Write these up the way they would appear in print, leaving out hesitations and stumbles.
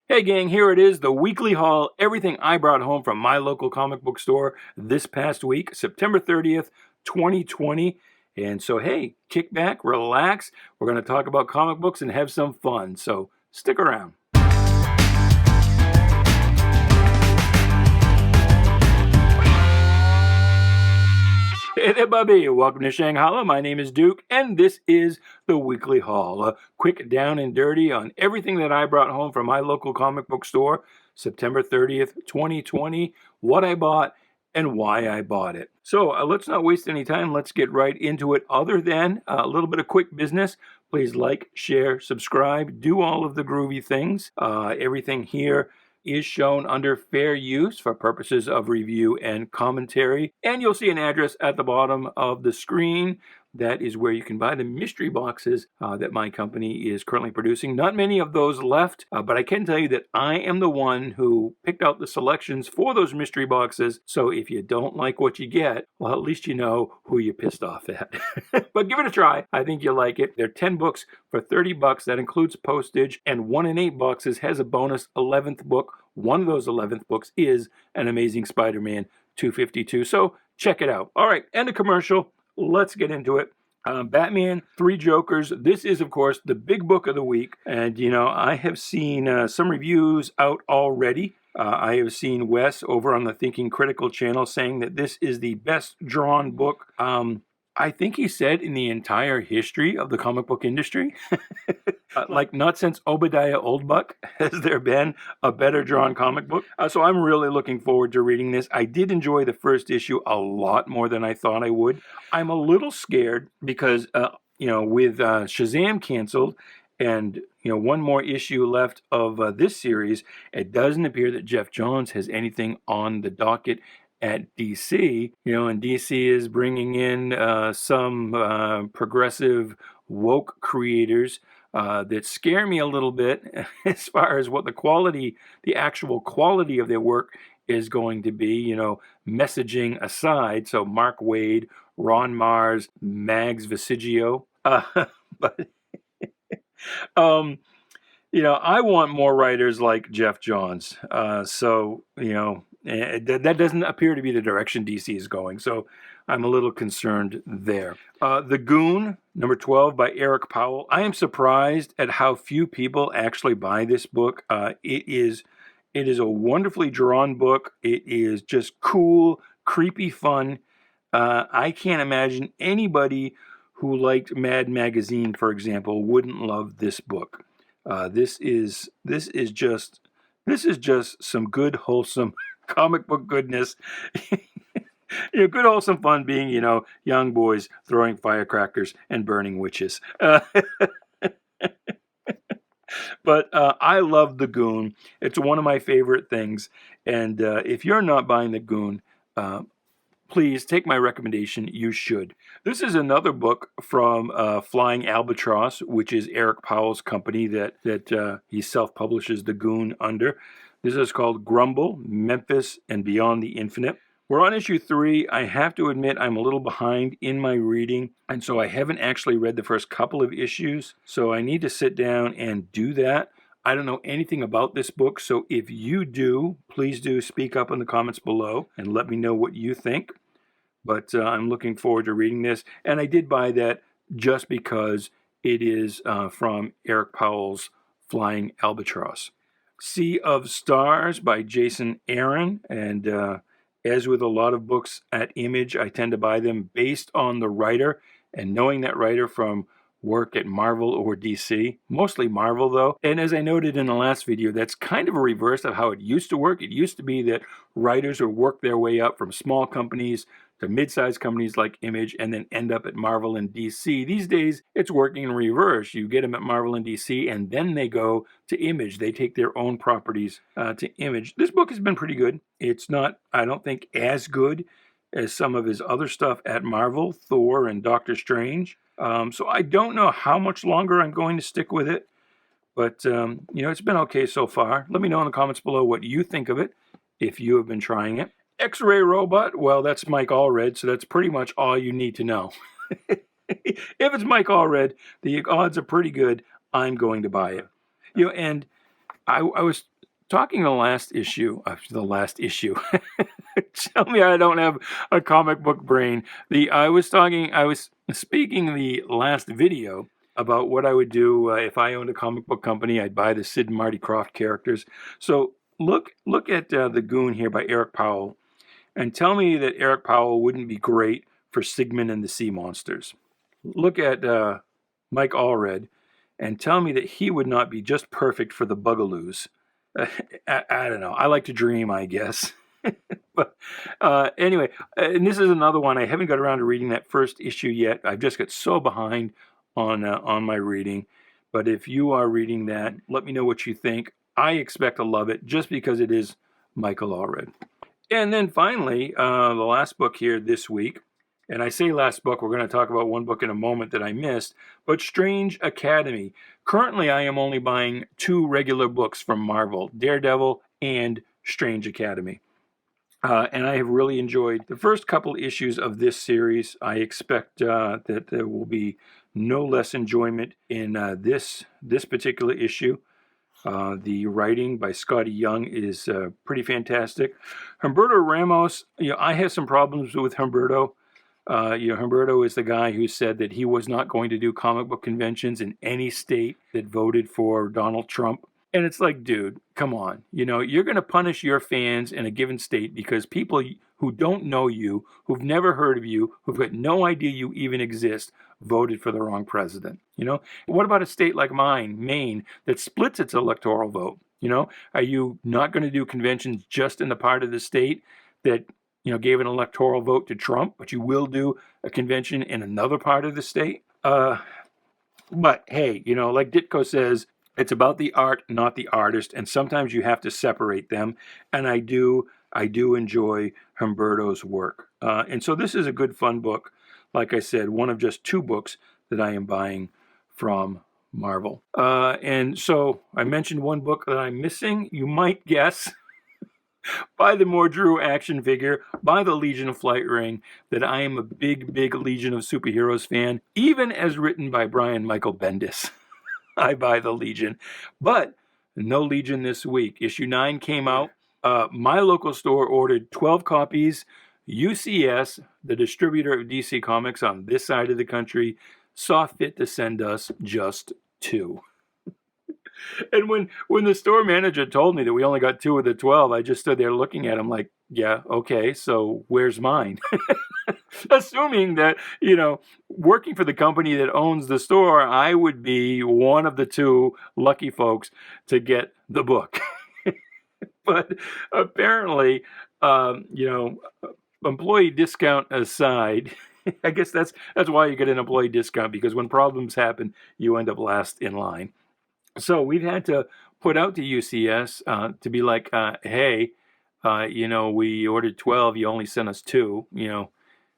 Hey gang, here it is, the weekly haul, everything I brought home from my local comic book store this past week, September 30th, 2020. And so, hey, kick back, relax. We're going to talk about comic books and have some fun. So stick around. Hey there, Bubby. Welcome to Shanghai. My name is Duke, and this is the Weekly Haul. A quick down and dirty on everything that I brought home from my local comic book store, September 30th, 2020, what I bought, and why I bought it. So let's not waste any time. Let's get right into it. Other than a little bit of quick business, please like, share, subscribe, do all of the groovy things. Everything here is shown under fair use for purposes of review and commentary. And you'll see an address at the bottom of the screen. That is where you can buy the mystery boxes that my company is currently producing. Not many of those left, but I can tell you that I am the one who picked out the selections for those mystery boxes. So if you don't like what you get, well, at least you know who you pissed off at. But give it a try. I think you'll like it. They're 10 books for 30 bucks. That includes postage, and 1 in 8 boxes has a bonus 11th book. One of those 11th books is an Amazing Spider-Man 252. So check it out. All right, and a commercial. Let's get into it. Batman, Three Jokers. This is, of course, the big book of the week. And, you know, I have seen some reviews out already. I have seen Wes over on the Thinking Critical channel saying that this is the best drawn book. I think he said in the entire history of the comic book industry. Like not since Obadiah Oldbuck has there been a better drawn comic book. So I'm really looking forward to reading this. I did enjoy the first issue a lot more than I thought I would. I'm a little scared because, with Shazam canceled and, one more issue left of this series, it doesn't appear that Jeff Johns has anything on the docket at DC, and DC is bringing in some progressive woke creators that scare me a little bit as far as what the actual quality of their work is going to be, messaging aside. So Mark Waid, Ron Mars, Mags Vestiggio. But, I want more writers like Jeff Johns. That doesn't appear to be the direction DC is going, so I'm a little concerned there. The Goon, number 12 by Eric Powell. I am surprised at how few people actually buy this book. It is a wonderfully drawn book. It is just cool, creepy fun. I can't imagine anybody who liked Mad Magazine, for example, wouldn't love this book. This is just some good, wholesome comic book goodness. Good wholesome fun being, young boys throwing firecrackers and burning witches. But I love The Goon. It's one of my favorite things. And if you're not buying The Goon, please take my recommendation. You should. This is another book from Flying Albatross, which is Eric Powell's company that he self-publishes The Goon under. This is called GRUMBLE, MEMPHIS, and Beyond the Infinite. We're on issue 3. I have to admit I'm a little behind in my reading, and so I haven't actually read the first couple of issues, so I need to sit down and do that. I don't know anything about this book, so if you do, please do speak up in the comments below and let me know what you think. But I'm looking forward to reading this, and I did buy that just because it is from Eric Powell's Flying Albatross. Sea of Stars by Jason Aaron, and as with a lot of books at Image, I tend to buy them based on the writer, and knowing that writer from work at Marvel or DC, mostly Marvel though. And as I noted in the last video, that's kind of a reverse of how it used to work. It used to be that writers would work their way up from small companies to mid-sized companies like Image and then end up at Marvel and DC. These days, it's working in reverse. You get them at Marvel and DC, and then they go to Image. They take their own properties to Image. This book has been pretty good. It's not, I don't think, as good as some of his other stuff at Marvel, Thor and Doctor Strange. So I don't know how much longer I'm going to stick with it. But, it's been okay so far. Let me know in the comments below what you think of it, if you have been trying it. X-Ray Robot, well, that's Mike Allred, so that's pretty much all you need to know. If it's Mike Allred, the odds are pretty good I'm going to buy it. And I was talking the last issue. Tell me I don't have a comic book brain. I was speaking the last video about what I would do if I owned a comic book company. I'd buy the Sid and Marty Krofft characters. So look at the Goon here by Eric Powell, and tell me that Eric Powell wouldn't be great for Sigmund and the Sea Monsters. Look at Mike Allred, and tell me that he would not be just perfect for the Bugaloos. I don't know. I like to dream, I guess. But anyway, and this is another one. I haven't got around to reading that first issue yet. I've just got so behind on my reading. But if you are reading that, let me know what you think. I expect to love it just because it is Michael Allred. And then finally, the last book here this week. And I say last book, we're going to talk about one book in a moment that I missed, but Strange Academy. Currently, I am only buying 2 regular books from Marvel, Daredevil and Strange Academy. And I have really enjoyed the first couple issues of this series. I expect that there will be no less enjoyment in this particular issue. The writing by Scotty Young is pretty fantastic. Humberto Ramos, I have some problems with Humberto. Humberto is the guy who said that he was not going to do comic book conventions in any state that voted for Donald Trump. And it's like, dude, come on. You're going to punish your fans in a given state because people who don't know you, who've never heard of you, who've got no idea you even exist, voted for the wrong president. What about a state like mine, Maine, that splits its electoral vote? Are you not going to do conventions just in the part of the state that gave an electoral vote to Trump, but you will do a convention in another part of the state? But hey, like Ditko says, it's about the art, not the artist, and sometimes you have to separate them. And I do enjoy Humberto's work. And so this is a good, fun book. Like I said, one of just 2 books that I am buying from Marvel. And so I mentioned one book that I'm missing. You might guess by the Mordru action figure, by the Legion of Flight ring, that I am a big, big Legion of Superheroes fan, even as written by Brian Michael Bendis. I buy the Legion, but no Legion this week. Issue 9 came out. My local store ordered 12 copies. UCS, the distributor of DC Comics on this side of the country, saw fit to send us just 2. And when the store manager told me that we only got 2 of the 12, I just stood there looking at him like, yeah, okay, so where's mine? Assuming that, working for the company that owns the store, I would be one of the 2 lucky folks to get the book. But apparently, employee discount aside, I guess that's why you get an employee discount, because when problems happen, you end up last in line. So we've had to put out to UCS to be like, hey, we ordered 12, you only sent us 2,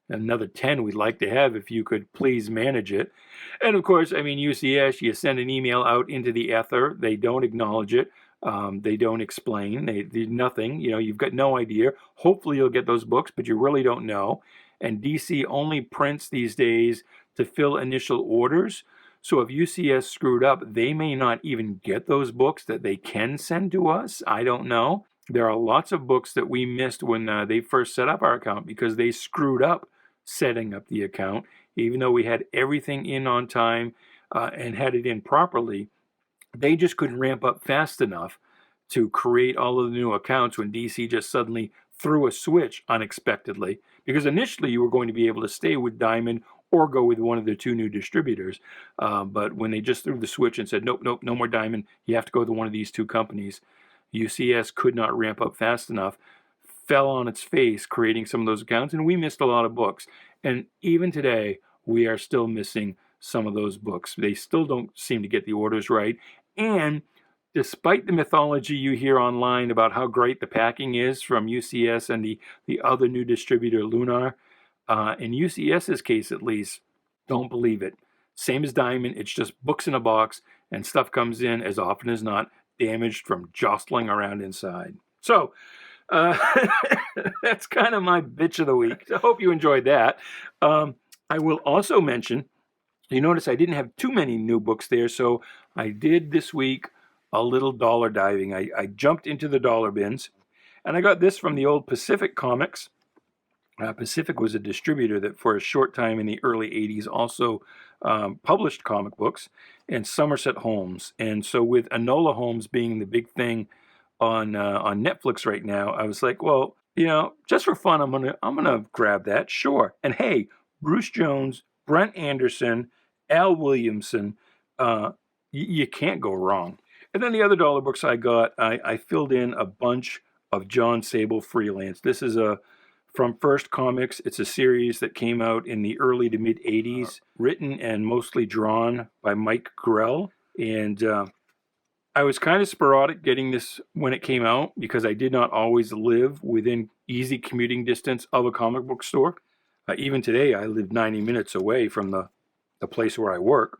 another 10 we'd like to have if you could please manage it. And of course, UCS, you send an email out into the ether, they don't acknowledge it, they don't explain, they nothing, you've got no idea. Hopefully you'll get those books, but you really don't know. And DC only prints these days to fill initial orders. So if UCS screwed up, they may not even get those books that they can send to us. I don't know. There are lots of books that we missed when they first set up our account because they screwed up setting up the account. Even though we had everything in on time and had it in properly, they just couldn't ramp up fast enough to create all of the new accounts when DC just suddenly threw a switch unexpectedly. Because initially you were going to be able to stay with Diamond or go with one of the 2 new distributors. But when they just threw the switch and said, nope, no more Diamond, you have to go to one of these 2 companies, UCS could not ramp up fast enough, fell on its face creating some of those accounts, and we missed a lot of books. And even today, we are still missing some of those books. They still don't seem to get the orders right. And despite the mythology you hear online about how great the packing is from UCS and the other new distributor, Lunar, in UCS's case at least, don't believe it. Same as Diamond, it's just books in a box, and stuff comes in, as often as not, damaged from jostling around inside. So, that's kind of my bitch of the week. I hope you enjoyed that. I will also mention, you notice I didn't have too many new books there, so I did this week a little dollar diving. I jumped into the dollar bins, and I got this from the old Pacific Comics. Pacific was a distributor that for a short time in the early 80s also published comic books, and Somerset Holmes. And so with Enola Holmes being the big thing on Netflix right now, I was like, well, just for fun, I'm gonna grab that, sure. And hey, Bruce Jones, Brent Anderson, Al Williamson, you can't go wrong. And then the other dollar books I got, I filled in a bunch of John Sable Freelance. This is from First Comics. It's a series that came out in the early to mid 80s, written and mostly drawn by Mike Grell. And I was kind of sporadic getting this when it came out because I did not always live within easy commuting distance of a comic book store. Even today, I live 90 minutes away from the place where I work.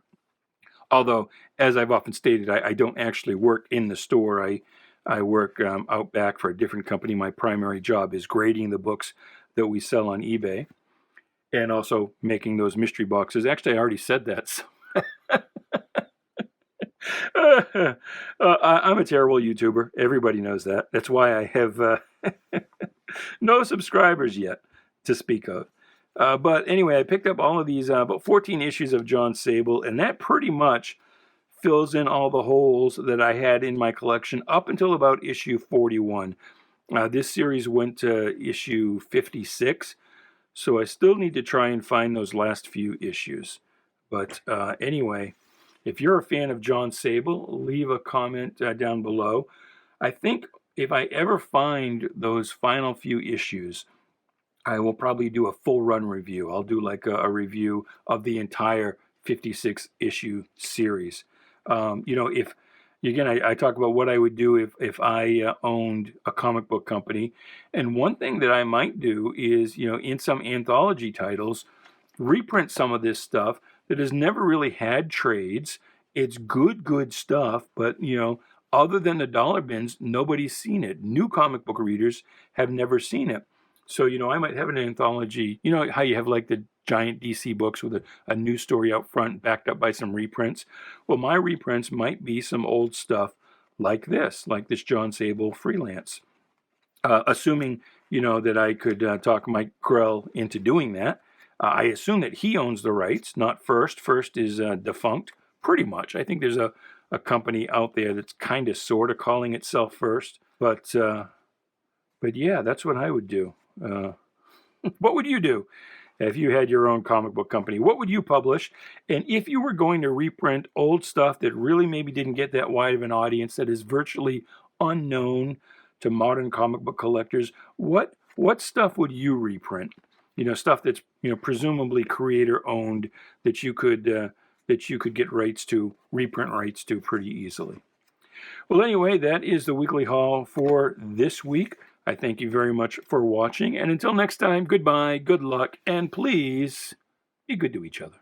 Although, as I've often stated, I don't actually work in the store. I work out back for a different company. My primary job is grading the books that we sell on eBay and also making those mystery boxes. Actually, I already said that. So I'm a terrible YouTuber. Everybody knows that. That's why I have no subscribers yet to speak of. But anyway, I picked up all of these, about 14 issues of John Sable, and that pretty much fills in all the holes that I had in my collection up until about issue 41. This series went to issue 56, so I still need to try and find those last few issues. But anyway, if you're a fan of John Sable, leave a comment down below. I think if I ever find those final few issues, I will probably do a full run review. I'll do like a review of the entire 56 issue series. If again, I talk about what I would do if I owned a comic book company. And one thing that I might do is, in some anthology titles, reprint some of this stuff that has never really had trades. It's good stuff, but, other than the dollar bins, nobody's seen it. New comic book readers have never seen it. So, I might have an anthology, how you have like the giant DC books with a new story out front backed up by some reprints. Well, my reprints might be some old stuff like this John Sable Freelance. Assuming, that I could talk Mike Grell into doing that. I assume that he owns the rights, not First. First is defunct, pretty much. I think there's a company out there that's kind of sort of calling itself First. But yeah, that's what I would do. What would you do if you had your own comic book company? What would you publish? And if you were going to reprint old stuff that really maybe didn't get that wide of an audience, that is virtually unknown to modern comic book collectors, what stuff would you reprint? Stuff that's presumably creator owned that you could get reprint rights to pretty easily. Well, anyway, that is the weekly haul for this week. I thank you very much for watching, and until next time, goodbye, good luck, and please be good to each other.